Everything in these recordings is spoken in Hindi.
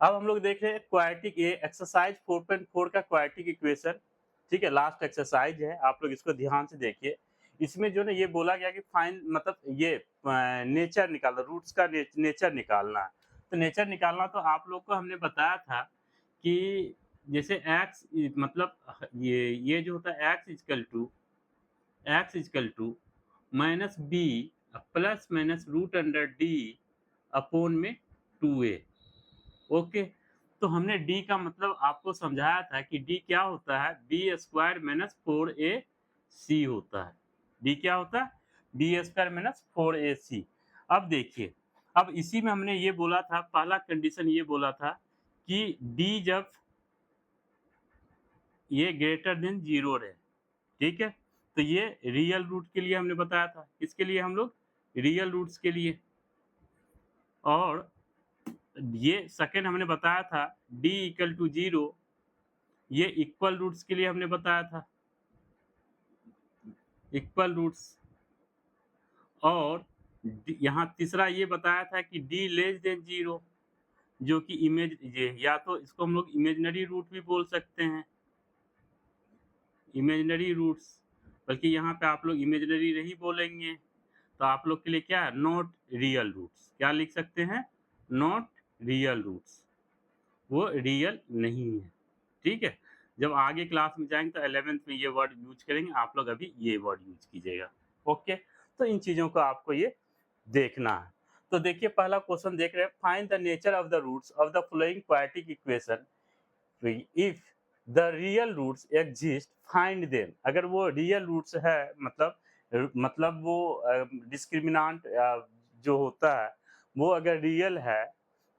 अब हम लोग देख रहे हैं क्वाड्रेटिक ये एक्सरसाइज 4.4 का क्वाड्रेटिक इक्वेशन, ठीक है, लास्ट एक्सरसाइज है, आप लोग इसको ध्यान से देखिए। इसमें जो ना ये बोला गया कि फाइंड मतलब ये नेचर निकालना, रूट्स का नेचर निकालना है। तो नेचर निकालना तो आप लोग को हमने बताया था कि जैसे एक्स मतलब ये जो होता है x equal to minus b plus minus root under D upon में 2a। ओके, तो हमने डी का मतलब आपको समझाया था कि डी क्या होता है, बी स्क्वायर माइनस 4ac होता है। डी क्या होता है, बी स्क्वायर माइनस 4ac। अब देखिए, अब इसी में हमने ये बोला था, पहला कंडीशन ये बोला था कि डी जब ये ग्रेटर देन 0 रहे, ठीक है, तो ये रियल रूट के लिए हमने बताया था, किसके लिए हम लोग, रियल रूट्स के लिए। और ये सेकंड हमने बताया था डी इक्वल टू 0, ये इक्वल रूट्स के लिए हमने बताया था, इक्वल रूट्स। और यहाँ तीसरा ये बताया था कि डी लेस देन 0, जो कि इमेज ये या तो इसको हम लोग इमेजिनरी रूट भी बोल सकते हैं, इमेजिनरी रूट्स, बल्कि यहाँ पे आप लोग इमेजिनरी नहीं बोलेंगे, तो आप लोग के लिए क्या है, नॉट रियल रूट्स, क्या लिख सकते हैं, नॉट रियल रूट्स, वो रियल नहीं है, ठीक है। जब आगे क्लास में जाएंगे तो 11th में ये वर्ड यूज करेंगे, आप लोग अभी ये वर्ड यूज कीजिएगा। ओके, तो इन चीजों को आपको ये देखना है। तो देखिए पहला क्वेश्चन देख रहे हैं, find the nature of the roots of the following quadratic equation if the real roots exist find them. अगर वो रियल रूट्स है, मतलब वो डिस्क्रिमिनांट जो होता है वो अगर रियल है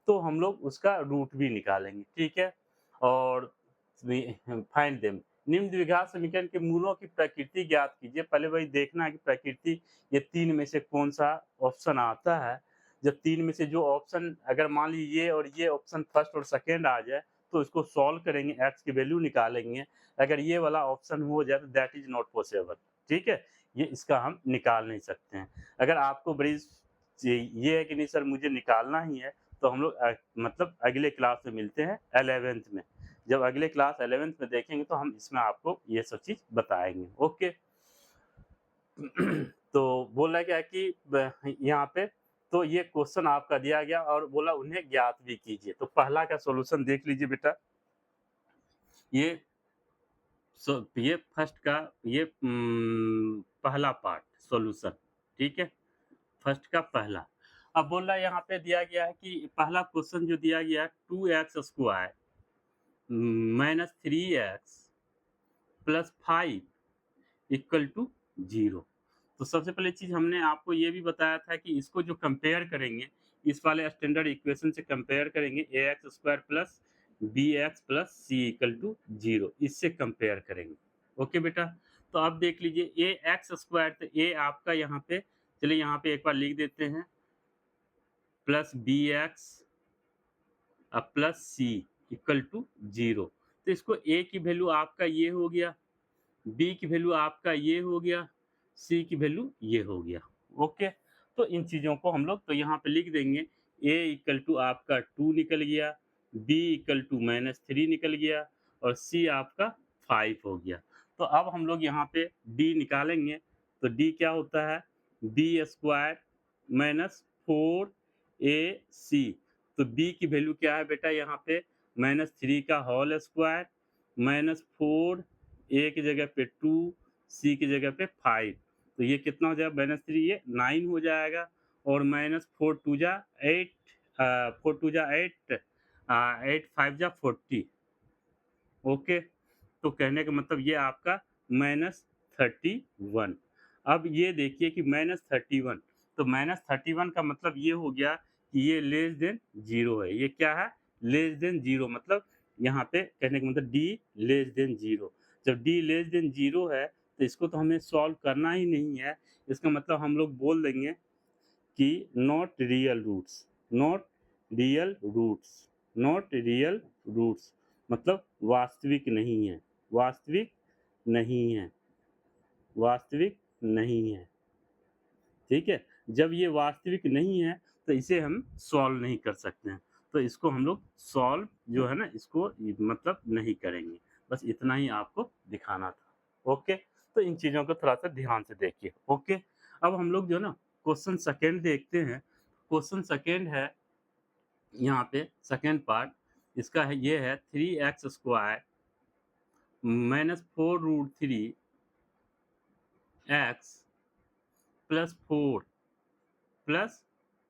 तो हम लोग उसका रूट भी निकालेंगे, ठीक है। और फाइंड देम, निम्न द्विघात समीकरण के मूलों की प्रकृति ज्ञात कीजिए। पहले वही देखना है कि प्रकृति ये तीन में से कौन सा ऑप्शन आता है। जब तीन में से जो ऑप्शन, अगर मान लीजिए ये और ये ऑप्शन फर्स्ट और सेकेंड आ जाए तो इसको सॉल्व करेंगे, एक्स की वैल्यू निकालेंगे। अगर ये वाला ऑप्शन हो जाए तो दैट इज नॉट पॉसिबल, ठीक है, ये इसका हम निकाल नहीं सकते हैं। अगर आपको बड़ी ये है कि नहीं सर मुझे निकालना ही है, तो हम लोग मतलब अगले क्लास में मिलते हैं 11th में। जब अगले क्लास 11th में देखेंगे तो हम इसमें आपको ये सब चीज बताएंगे। ओके तो बोल रहा है क्या कि यहाँ पे तो ये क्वेश्चन आपका दिया गया और बोला उन्हें ज्ञात भी कीजिए। तो पहला का सॉल्यूशन देख लीजिए बेटा, ये ये फर्स्ट का ये पहला पार्ट सॉल्यूशन, ठीक है, फर्स्ट का पहला। अब बोल रहा है यहाँ पे दिया गया है कि पहला क्वेश्चन जो दिया गया है 2x² minus 3x plus 5 equal to 0। तो सबसे पहले चीज हमने आपको ये भी बताया था कि इसको जो कंपेयर करेंगे, इस वाले स्टैंडर्ड इक्वेशन से कंपेयर करेंगे, ax² plus bx plus c equal to 0, इससे कंपेयर करेंगे। ओके बेटा, तो अब देख लीजिए ax², तो a आपका यहाँ पे, चलिए यहाँ पे एक बार लिख देते हैं, plus bx plus c equal to 0। तो इसको a की वैल्यू आपका ये हो गया, बी की वैल्यू आपका ये हो गया, सी की वैल्यू ये हो गया। ओके, तो इन चीज़ों को हम लोग तो यहाँ पे लिख देंगे, ए इक्वल टू आपका 2 निकल गया, बी इक्वल टू -3 निकल गया और सी आपका 5 हो गया। तो अब हम लोग यहाँ पे डी निकालेंगे, तो डी क्या होता है, बी स्क्वायर माइनस 4ac। तो बी की वैल्यू क्या है बेटा यहाँ पे, -3 का होल स्क्वायर माइनस 4, ए की जगह पे 2, सी की जगह पे 5। तो ये कितना हो जाएगा, -3 ये 9 हो जाएगा और -4 टू जा 8, 4 टू जा 8, 8 5 जा 40। ओके, तो कहने का मतलब ये आपका -31। अब ये देखिए कि -31, तो -31 का मतलब ये हो गया कि ये लेस देन 0 है। ये क्या है, लेस देन 0, मतलब यहाँ पे कहने का मतलब डी लेस देन 0। जब डी लेस देन 0 है तो इसको तो हमें सॉल्व करना ही नहीं है। इसका मतलब हम लोग बोल देंगे कि not real roots, not real roots, not real roots, मतलब वास्तविक नहीं है, वास्तविक नहीं है, वास्तविक नहीं है, ठीक है। जब ये वास्तविक नहीं है तो इसे हम सॉल्व नहीं कर सकते हैं। तो इसको हम लोग सॉल्व जो है ना इसको मतलब नहीं करेंगे। बस इतना ही आपको दिखाना था। ओके, तो इन चीज़ों को थोड़ा-सा ध्यान से देखिए। ओके, अब हम लोग जो है ना क्वेश्चन सेकंड देखते हैं। क्वेश्चन सेकंड है यहाँ पे सेकंड पार्ट इसका है, ये है 3x² minus 4√3x plus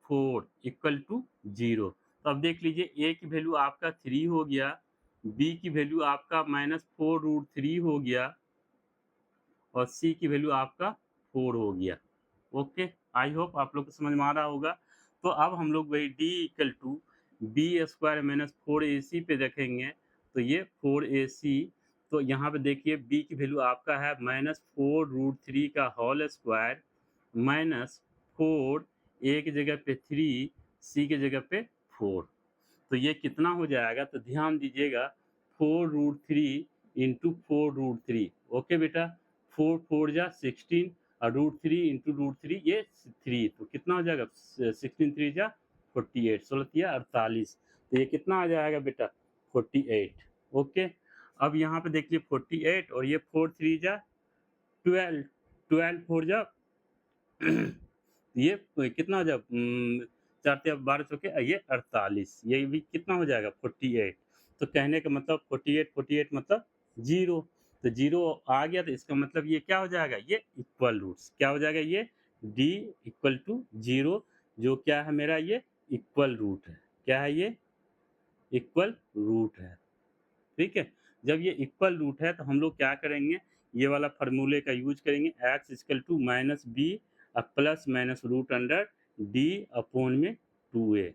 4 equal to 0। तो अब देख लीजिए, ए की वैल्यू आपका 3 हो गया, बी की वैल्यू आपका -4√3 हो गया और सी की वैल्यू आपका 4 हो गया। ओके, आई होप आप लोग को समझ में आ रहा होगा। तो अब हम लोग वही D equal to B square minus 4ac पे देखेंगे, तो ये 4ac। तो यहाँ पे देखिए बी की वैल्यू आपका है -4√3 का होल स्क्वायर माइनस 4, ए की जगह पे 3, सी की जगह पे 4। तो ये कितना हो जाएगा, तो ध्यान दीजिएगा 4√3 इंटू 4√3। ओके बेटा, 4 4 जा 16 और √3 इंटू √3 ये 3, तो कितना हो जाएगा 16 3 जा 48, 16 या 48। तो ये कितना आ जाएगा बेटा 48। ओके, अब यहाँ पे देखिए 48 और ये 4 3 जा 12, 12 4 जा ये कितना हो जाएगा 4 या 12 चौके ये 48, ये भी कितना हो जाएगा 48। तो कहने का मतलब 48 48 मतलब 0। तो 0 आ गया, तो इसका मतलब ये क्या हो जाएगा, ये इक्वल रूट्स क्या हो जाएगा, ये d इक्वल टू 0, जो क्या है मेरा ये इक्वल रूट है। क्या है ये इक्वल रूट है। ठीक है, जब ये इक्वल रूट है तो हम लोग क्या करेंगे, ये वाला फार्मूले का यूज करेंगे, x equal to minus b plus minus root under D upon में 2a।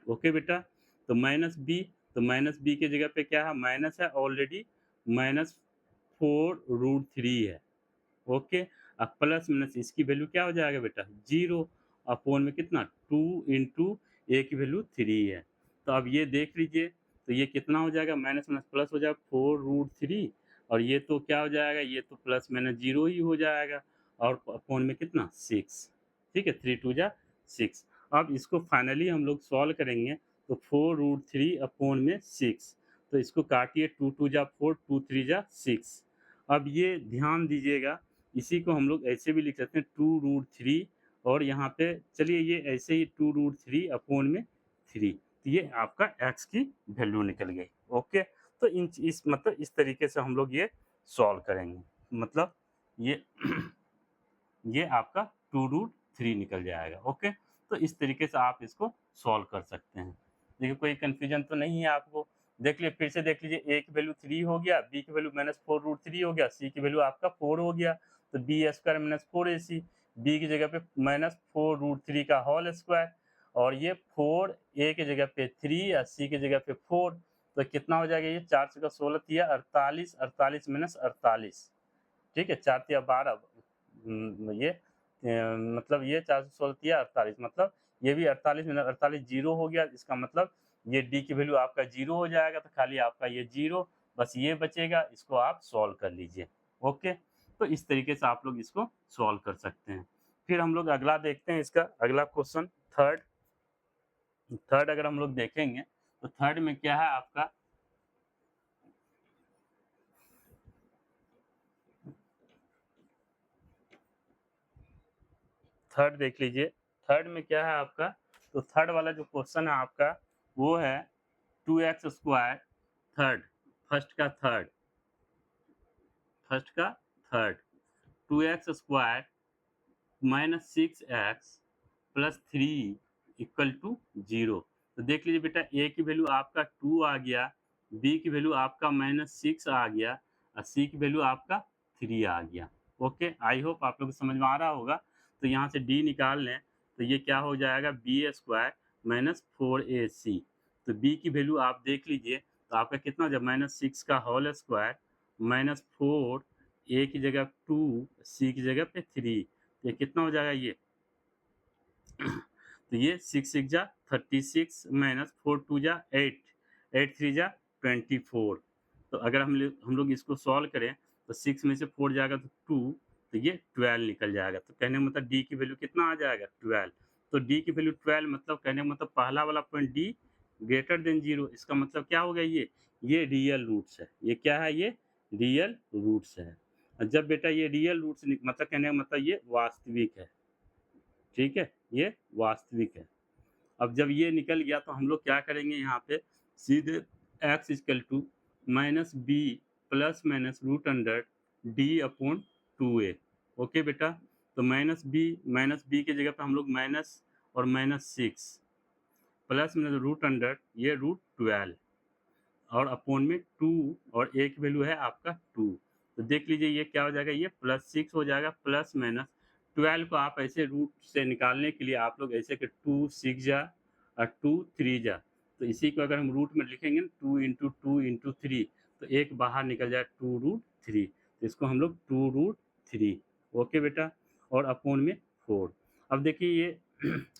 ओके बेटा, तो माइनस बी की जगह पे क्या है, माइनस है ऑलरेडी, -4√3 है। ओके, अब प्लस माइनस इसकी वैल्यू क्या हो जाएगा बेटा 0 अपॉन में कितना 2 इंटू ए की वैल्यू 3 है। तो अब ये देख लीजिए, तो ये कितना हो जाएगा, माइनस माइनस प्लस हो जाएगा 4√3, और ये तो क्या हो जाएगा, ये तो प्लस माइनस 0 ही हो जाएगा, और अपॉन में कितना 6। ठीक है, 3 2 जा 6। अब इसको फाइनली हम लोग सॉल्व करेंगे, तो 4√3 अपॉन में 6, तो इसको काटिए, 2 2 जा 4, 2 3 जा 6। अब ये ध्यान दीजिएगा, इसी को हम लोग ऐसे भी लिख सकते हैं 2√3, और यहाँ पे चलिए ये ऐसे ही 2√3 अपॉन में 3, तो ये आपका x की वैल्यू निकल गई। ओके, तो इस मतलब इस तरीके से हम लोग ये सॉल्व करेंगे, मतलब ये ये आपका 2√3 निकल जाएगा। ओके, तो इस तरीके से आप इसको सॉल्व कर सकते हैं। देखिए कोई कन्फ्यूजन तो नहीं है आपको। देख लीजिए, फिर से देख लीजिए, ए की वैल्यू 3 हो गया, बी की वैल्यू -4√3 हो गया, सी की वैल्यू आपका 4 हो गया, तो B square minus 4ac, B की जगह पे -4√3 का होल स्क्वायर, और ये 4 ए की जगह पे 3 और सी की जगह पे 4, तो कितना हो जाएगा, ये 4 से 16 या 48, 48 माइनस 48। ठीक है, 4 या 12, ये मतलब ये 416 या 48, मतलब ये भी 48 में 48 जीरो हो गया, इसका मतलब ये डी की वैल्यू आपका 0 हो जाएगा, तो खाली आपका ये 0 बस ये बचेगा, इसको आप सॉल्व कर लीजिए। ओके, तो इस तरीके से आप लोग इसको सॉल्व कर सकते हैं। फिर हम लोग अगला देखते हैं, इसका अगला क्वेश्चन थर्ड। थर्ड अगर हम लोग देखेंगे, तो थर्ड में क्या है आपका, थर्ड देख लीजिए। थर्ड में क्या है आपका, तो थर्ड वाला जो क्वेश्चन है आपका वो है 2x², थर्ड, फर्स्ट का third 2x² minus 6x plus 3 equal to 0। तो देख लीजिए बेटा, ए की वैल्यू आपका 2 आ गया, बी की वैल्यू आपका -6 आ गया, और सी की वैल्यू आपका 3 आ गया। ओके, आई होप आप लोग को समझ में आ रहा होगा। तो यहाँ से डी निकाल लें, तो ये क्या हो जाएगा, b² माइनस 4ac। तो बी की वैल्यू आप देख लीजिए, तो आपका कितना हो जाएगा, -6 का होल स्क्वायर माइनस 4, ए की जगह 2, सी की जगह पे 3, ये कितना हो जाएगा ये तो ये 6 6 जा 36 माइनस 4 2 जा 8, 8 3 जा 24। तो अगर हम लोग इसको सॉल्व करें, तो 6 में से 4 जाएगा तो 2, तो ये 12 निकल जाएगा। तो कहने का मतलब डी की वैल्यू कितना आ जाएगा 12। तो डी की वैल्यू 12, मतलब कहने का मतलब पहला वाला पॉइंट डी ग्रेटर देन 0, इसका मतलब क्या हो गया ये रियल रूट्स है। ये क्या है? ये रियल रूट्स है। और जब बेटा ये रियल रूट्स मतलब कहने का मतलब ये वास्तविक है, ठीक है? ये वास्तविक है। अब जब ये निकल गया तो हम लोग क्या करेंगे यहाँ पे सीधे x equal to minus b plus minus root under D upon 2a। Okay बेटा, तो माइनस बी की जगह पे हम लोग माइनस और minus 6 plus minus root under ये रूट 12 और अपॉन में 2 और एक वैल्यू है आपका 2। तो देख लीजिए ये क्या हो जाएगा, ये +6 हो जाएगा प्लस माइनस 12 को आप ऐसे रूट से निकालने के लिए आप लोग ऐसे कि 2 6 जा और 2 3 जा, तो इसी को अगर हम रूट में लिखेंगे 2 इंटू 2 इंटू 3 तो एक बाहर निकल जाए 2 रूट 3, तो इसको हम लोग 2 रूट 3। ओके बेटा, और अपॉन में 4। अब देखिए ये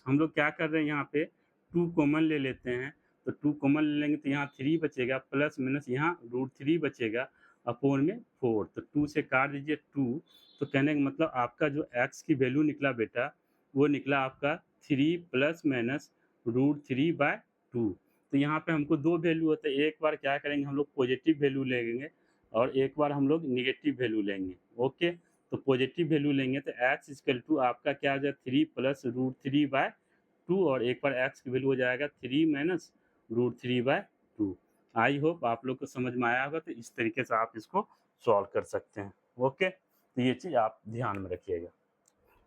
हम लोग क्या कर रहे हैं यहाँ पे 2 कॉमन ले लेते हैं, तो 2 कॉमन ले लेंगे तो यहाँ 3 बचेगा प्लस माइनस यहाँ रूट 3 बचेगा अपॉन में 4, तो 2 से काट दीजिए 2। तो कहने का मतलब आपका जो x की वैल्यू निकला बेटा वो निकला आपका 3 प्लस माइनस रूट 3/2। तो यहाँ पे हमको दो वैल्यू होते हैं, एक बार क्या करेंगे हम लोग पॉजिटिव वैल्यू लेंगे और एक बार हम लोग निगेटिव वैल्यू लेंगे। ओके, तो पॉजिटिव वैल्यू लेंगे तो x इक्वल टू आपका क्या आ जाएगा 3 प्लस रूट 3/2 और एक बार x की वैल्यू हो जाएगा 3 माइनस रूट 3/2। आई होप आप लोग को समझ में आया होगा, तो इस तरीके से आप इसको सॉल्व कर सकते हैं। ओके, तो ये चीज़ आप ध्यान में रखिएगा।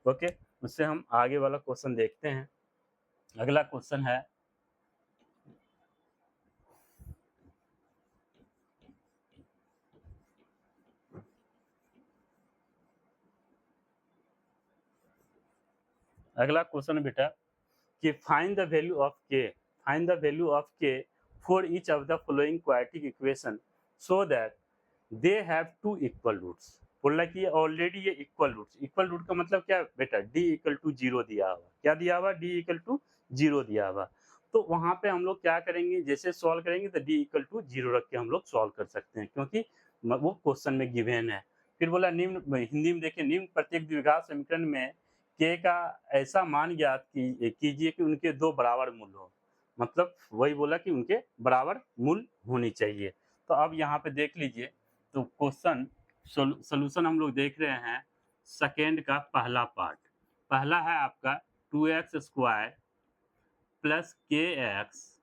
ओके, उससे हम आगे वाला क्वेश्चन देखते हैं। अगला क्वेश्चन है अगला क्वेश्चन बेटा कि find the value of k, find the value of k for each of the following quadratic equation so that they have two equal roots. बोला कि ऑलरेडी ये इक्वल रूट्स, इक्वल रूट का मतलब क्या बेटा d इक्वल टू 0 दिया हुआ, क्या दिया हुआ d इक्वल टू 0 दिया हुआ। तो वहां पे हम लोग क्या करेंगे, जैसे सॉल्व करेंगे तो d इक्वल टू 0 रख के हम लोग सॉल्व कर सकते हैं क्योंकि वो क्वेश्चन में गिवन है। फिर बोला निम्न, हिंदी में देखिए, निम्न प्रत्येक द्विघात समीकरण में के का ऐसा मान ज्ञात कीजिए कि उनके दो बराबर मूल हो, मतलब वही बोला कि उनके बराबर मूल होनी चाहिए। तो अब यहाँ पे देख लीजिए, तो क्वेश्चन सोल्यूशन हम लोग देख रहे हैं सेकेंड का पहला पार्ट। पहला है आपका 2x² प्लस के एक्स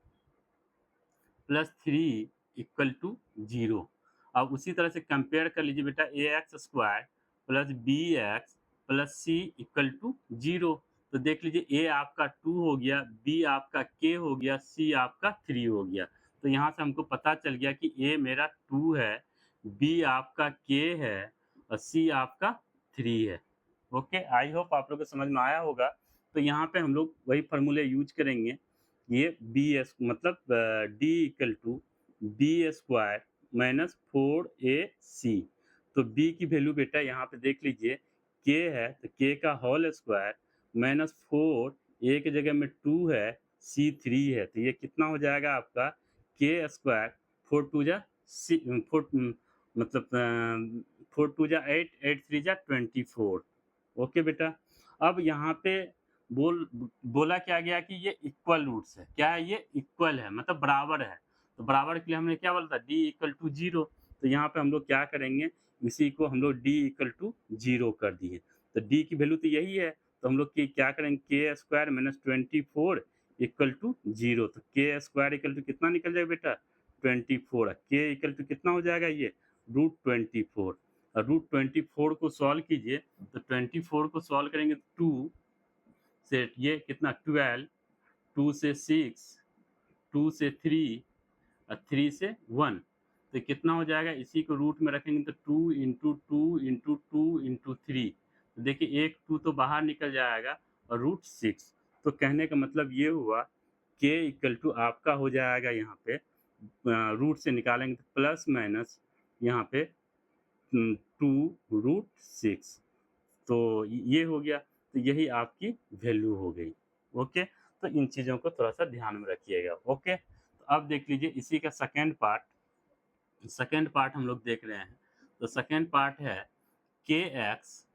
प्लस 3 इक्वल टू 0। अब उसी तरह से कंपेयर कर लीजिए बेटा ax² plus bx plus c equal to 0। तो देख लीजिए a आपका 2 हो गया, b आपका k हो गया, c आपका 3 हो गया। तो यहाँ से हमको पता चल गया कि a मेरा 2 है, b आपका k है और c आपका 3 है। ओके, आई होप आप लोग को समझ में आया होगा। तो यहाँ पे हम लोग वही फार्मूले यूज करेंगे, ये बी एस मतलब D equal to b² minus 4ac। तो b की वैल्यू बेटा यहाँ पे देख लीजिए k है तो k का होल स्क्वायर माइनस 4, a की जगह में 2 है, c 3 है, तो ये कितना हो जाएगा आपका k², 4 2 जा 4 मतलब 4 2 जा 8, 8 3 जा 24। ओके बेटा, अब यहाँ पे बोला क्या गया कि ये इक्वल रूट्स है, क्या है ये इक्वल है मतलब बराबर है। तो बराबर के लिए हमने क्या बोला था d इक्वल टू 0। तो यहाँ पे हम लोग क्या करेंगे, इसी को हम लोग d इक्वल टू 0 कर दिए। तो d की वैल्यू तो यही है, तो हम लोग क्या करेंगे k² माइनस 24 इक्वल टू 0। तो k² इक्वल टू कितना निकल जाएगा बेटा 24, k इक्वल टू कितना हो जाएगा ये √24। और √24 को सॉल्व कीजिए, तो 24 को सॉल्व करेंगे 2 से ये कितना 12, 2 से 6, 2 से 3 और 3 से 1, तो कितना हो जाएगा, इसी को रूट में रखेंगे तो 2 इंटू 2 इंटू 2 इंटू 3। तो देखिए एक 2 तो बाहर निकल जाएगा और √6। तो कहने का मतलब ये हुआ k इक्वल टू आपका हो जाएगा यहाँ पे रूट से निकालेंगे तो प्लस माइनस यहाँ पे 2√6। तो ये हो गया, तो यही आपकी वैल्यू हो गई। ओके, तो इन चीज़ों को थोड़ा सा ध्यान में रखिएगा। ओके, तो अब देख लीजिए इसी का सेकेंड पार्ट हम लोग देख रहे हैं। तो सेकेंड पार्ट है के एक्स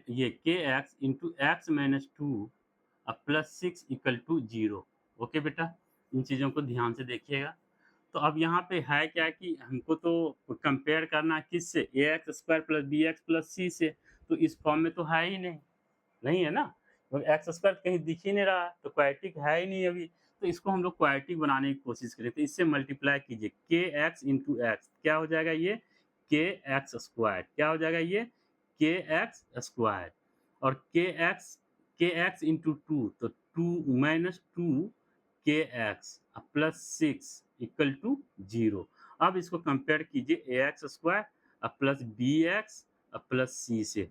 ये k x into x minus 2 plus 6 equal to 0। Okay बेटा, इन चीज़ों को ध्यान से देखिएगा। तो अब यहाँ पे है क्या कि हमको तो कंपेयर करना है किससे? ax square plus bx plus c से, तो इस फॉर्म में तो है ही नहीं, नहीं है ना? तो एक्स स्क्वायर कहीं दिख ही नहीं रहा है, तो क्वाड्रेटिक है ही नहीं अभी, तो इसको हम लोग क्वाड्रेटिक बनाने की कोशिश करें, तो इससे मल्टीप्लाई कीजिए kx इंटू एक्स, क्या हो जाएगा ये? kx स्क्वायर, क्या हो जाएगा ये? kx स्क्वायर, और kx इंटू टू, तो टू माइनस टू के X plus six equal to zero. अब इसको कंपेयर कीजिए A X square plus B X plus C से।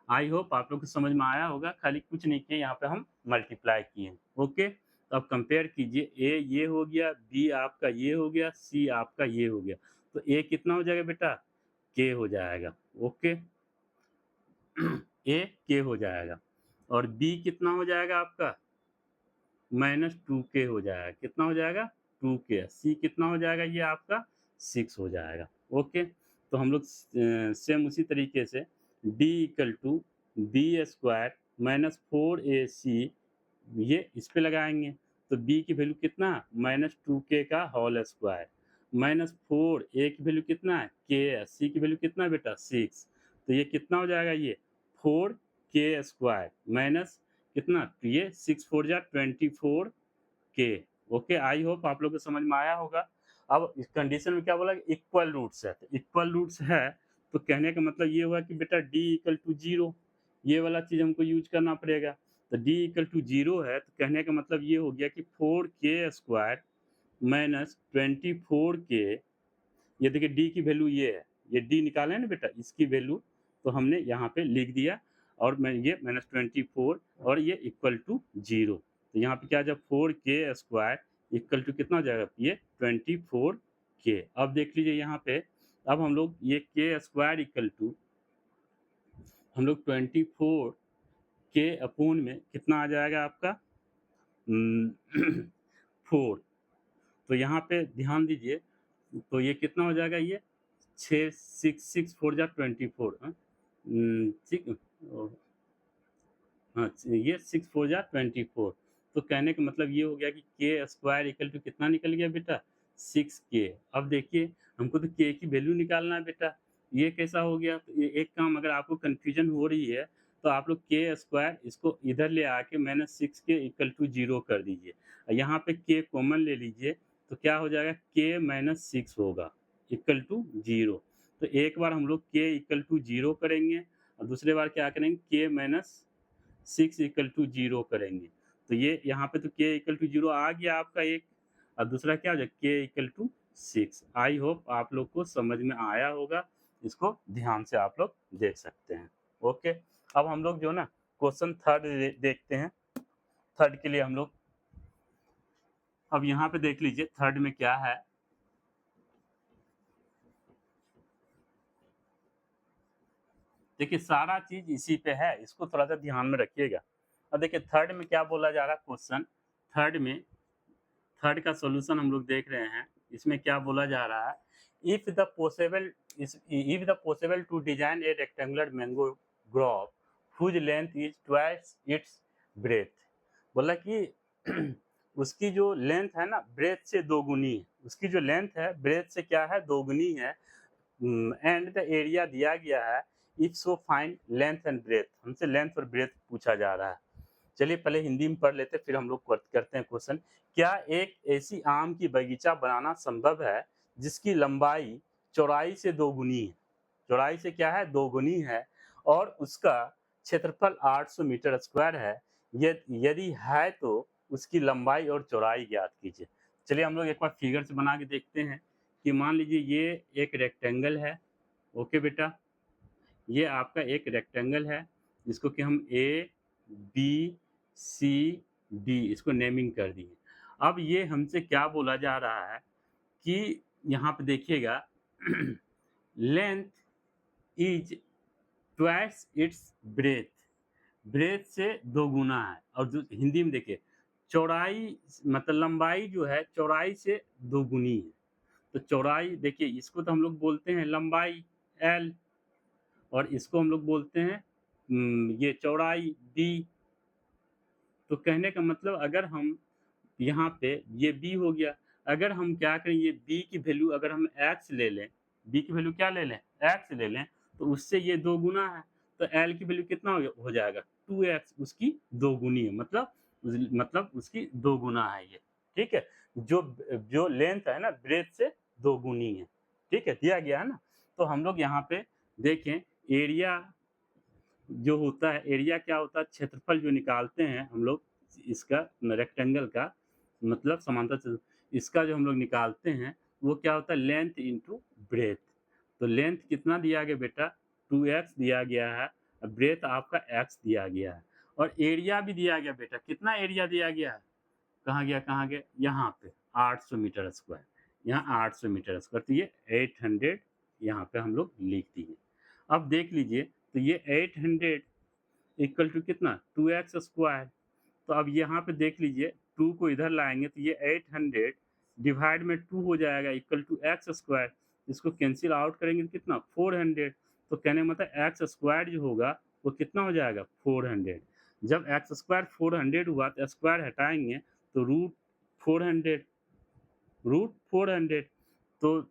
आई होप आप लोग को समझ में आया होगा, खाली कुछ नहीं किया, यहाँ पे हम मल्टीप्लाई किए। ओके, तो अब कंपेयर कीजिए, ए ये हो गया, बी आपका ये हो गया, सी आपका ये हो गया, तो ए कितना हो जाएगा बेटा? के हो जाएगा। ओके ए के हो जाएगा, और बी कितना हो जाएगा आपका? माइनस टू के हो जाएगा, कितना हो जाएगा? टू के। सी कितना हो जाएगा ये आपका? सिक्स हो जाएगा। ओके, तो हम लोग सेम उसी तरीके से D equal to B square minus four A C, ये इस पे लगाएंगे, तो बी की वैल्यू कितना? माइनस टू के का होल स्क्वायर, माइनस फोर ए की वैल्यू कितना है? के। सी की वैल्यू कितना है बेटा? सिक्स, तो ये कितना हो जाएगा? ये फोर के स्क्वायर माइनस कितना? तो ये सिक्स फोर जा 24 के। ओके, आई होप आप लोग को समझ में आया होगा। अब इस कंडीशन में क्या बोला? इक्वल रूट्स है, तो इक्वल रूट्स है, तो कहने का मतलब ये हुआ कि बेटा डी इक्वल टू जीरो, ये वाला चीज हमको यूज करना पड़ेगा। तो डी इक्वल टू जीरो है, तो कहने का मतलब ये हो गया कि फोर के स्क्वायर माइनस 24 के, ये देखिए डी की वैल्यू ये है, ये डी निकाले ना बेटा, इसकी वैल्यू तो हमने यहाँ पे लिख दिया, और मैं ये माइनस 24 और ये इक्वल टू जीरो, तो यहाँ पे क्या जब फोर के स्क्वायर इक्वल टू कितना हो जाएगा? ये 24 के। अब देख लीजिए यहाँ पे, अब हम लोग ये के स्क्वायर इक्वल टू हम लोग 24 के अपोन में कितना आ जाएगा आपका? 4, तो यहाँ पे ध्यान दीजिए, तो ये कितना हो जाएगा? ये छः सिक्स सिक्स फोर जा 24, हाँ हाँ, ये सिक्स फोर जा 24, तो कहने का मतलब ये हो गया कि के स्क्वायर इक्वल टू कितना निकल गया बेटा? 6 के। अब देखिए हमको तो के की वैल्यू निकालना है बेटा, ये कैसा हो गया? तो ये एक काम, अगर आपको कन्फ्यूजन हो रही है तो आप लोग के स्क्वायर इसको इधर ले आके माइनस सिक्स के इक्वल टू जीरो कर दीजिए, यहाँ पे के कॉमन ले लीजिए, तो क्या हो जाएगा? के माइनस सिक्स होगा इक्वल टू जीरो। तो एक बार हम लोग के इक्वल टू जीरो करेंगे, और दूसरे बार क्या करेंगे? K minus six equal to zero करेंगे, तो ये यहाँ पे तो के इक्वल टू जीरो आ गया आपका एक, और दूसरा क्या हो जाए? K equal to six. I hope आप लोग को समझ में आया होगा, इसको ध्यान से आप लोग देख सकते हैं। ओके, अब हम लोग जो ना क्वेश्चन थर्ड देखते हैं। थर्ड के लिए हम लोग अब यहाँ पे देख लीजिए थर्ड में क्या है। देखिए सारा चीज इसी पे है, इसको थोड़ा सा ध्यान में रखिएगा। अब देखिए थर्ड में क्या बोला जा रहा है क्वेश्चन, थर्ड में थर्ड का सॉल्यूशन हम लोग देख रहे हैं। इसमें क्या बोला जा रहा है? If the possible if the possible to design a rectangular mango grove whose length is twice its breadth, बोला कि उसकी जो लेंथ है ना ब्रेथ से दोगुनी है, उसकी जो लेंथ है ब्रेथ से क्या है? दोगुनी है, एंड द एरिया दिया गया है, if so find length and breadth, हमसे लेंथ और ब्रेथ पूछा जा रहा है। चलिए पहले हिंदी में पढ़ लेते, फिर हम लोग करते हैं क्वेश्चन। क्या एक ऐसी आम की बगीचा बनाना संभव है जिसकी लंबाई चौड़ाई से दोगुनी है? चौड़ाई से क्या है? दोगुनी है, और उसका क्षेत्रफल 800 मीटर स्क्वायर है। यदि है तो उसकी लंबाई और चौड़ाई ज्ञात कीजिए। चलिए हम लोग एक बार फिगर से बना के देखते हैं कि मान लीजिए ये एक रेक्टेंगल है। ओके बेटा, ये आपका एक रेक्टेंगल है, जिसको कि हम ए बी सी डी इसको नेमिंग कर दिए। अब ये हमसे क्या बोला जा रहा है कि यहाँ पे देखिएगा length is twice its breadth, breadth से दोगुना है, और जो हिंदी में देखिए चौड़ाई मतलब लंबाई जो है चौड़ाई से दोगुनी है, तो चौड़ाई देखिए इसको तो हम लोग बोलते हैं लंबाई एल, और इसको हम लोग बोलते हैं ये चौड़ाई डी। तो कहने का मतलब अगर हम यहाँ पे ये b हो गया। अगर हम क्या करें, ये b की वैल्यू अगर हम x ले लें, b की वैल्यू क्या ले लें? x ले लें, तो उससे ये 2 गुना है, तो l की वैल्यू कितना हो जाएगा? 2x, उसकी 2 गुनी है, मतलब उसकी 2 गुना है ये, ठीक है? जो लेंथ है ना ब्रेथ से 2 गुनी है, ठीक है? दिया गया है ना? तो हम लोग यहाँ पे देखें, एरिया जो होता है, एरिया क्या होता है? क्षेत्रफल जो निकालते हैं हम लोग इसका रेक्टेंगल का, मतलब समांतर इसका जो हम लोग निकालते हैं, वो क्या होता है? Length into breadth. तो लेंथ कितना दिया गया बेटा? 2x दिया गया है, ब्रेथ आपका x दिया गया है, और एरिया भी दिया गया बेटा। कितना एरिया दिया गया है? कहाँ गया, कहाँ गया? यहाँ पे 800 मीटर स्क्वायर, यहाँ 800 मीटर स्क्वायर, तो ये 800 यहाँ पे हम लोग लिख दिए। अब देख लीजिए, तो ये 800 इक्वल टू कितना? 2x square. तो अब यहाँ पे देख लीजिए, 2 को इधर लाएँगे तो ये 800 डिवाइड में 2 हो जाएगा इक्वल टू x स्क्वायर। इसको कैंसल आउट करेंगे तो कितना? 400। तो कहने का मतलब x स्क्वायर जो होगा वो कितना हो जाएगा? 400। जब x स्क्वायर 400 हुआ तो स्क्वायर हटाएँगे तो रूट 400। तो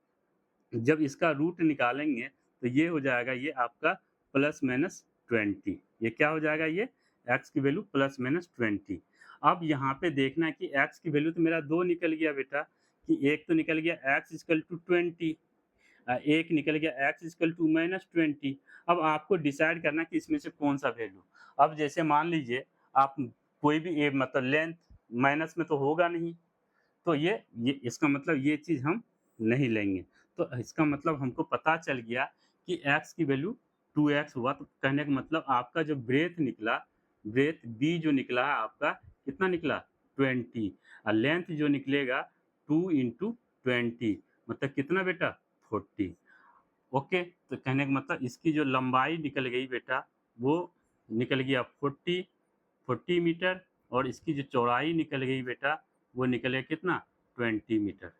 जब इसका रूट निकालेंगे तो ये हो जाएगा, ये आपका प्लस माइनस 20। ये क्या हो जाएगा? ये x की वैल्यू प्लस माइनस 20। अब यहाँ पे देखना है कि x की वैल्यू तो मेरा 2 निकल गया बेटा, कि एक तो निकल गया x इक्वल टू 20, एक निकल गया x इक्वल टू माइनस 20। अब आपको डिसाइड करना है कि इसमें से कौन सा वैल्यू। अब जैसे मान लीजिए आप कोई भी मतलब लेंथ माइनस में तो होगा नहीं, तो ये इसका मतलब ये चीज़ हम नहीं लेंगे। तो इसका मतलब हमको पता चल गया कि x की वैल्यू 2x हुआ, तो कहने का मतलब आपका जो ब्रेथ निकला, ब्रेथ b जो निकला है आपका, कितना निकला? 20, और लेंथ जो निकलेगा 2 इंटू 20, मतलब कितना बेटा? 40। ओके, तो कहने का मतलब इसकी जो लंबाई निकल गई बेटा, वो निकल गया 40 मीटर, और इसकी जो चौड़ाई निकल गई बेटा, वो निकले कितना? 20 मीटर।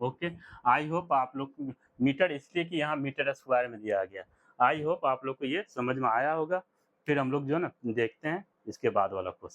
ओके, आई होप आप लोग, मीटर इसलिए कि यहाँ मीटर स्क्वायर में दिया गया। आई होप आप लोग को ये समझ में आया होगा। फिर हम लोग जो है ना देखते हैं इसके बाद वाला क्वेश्चन।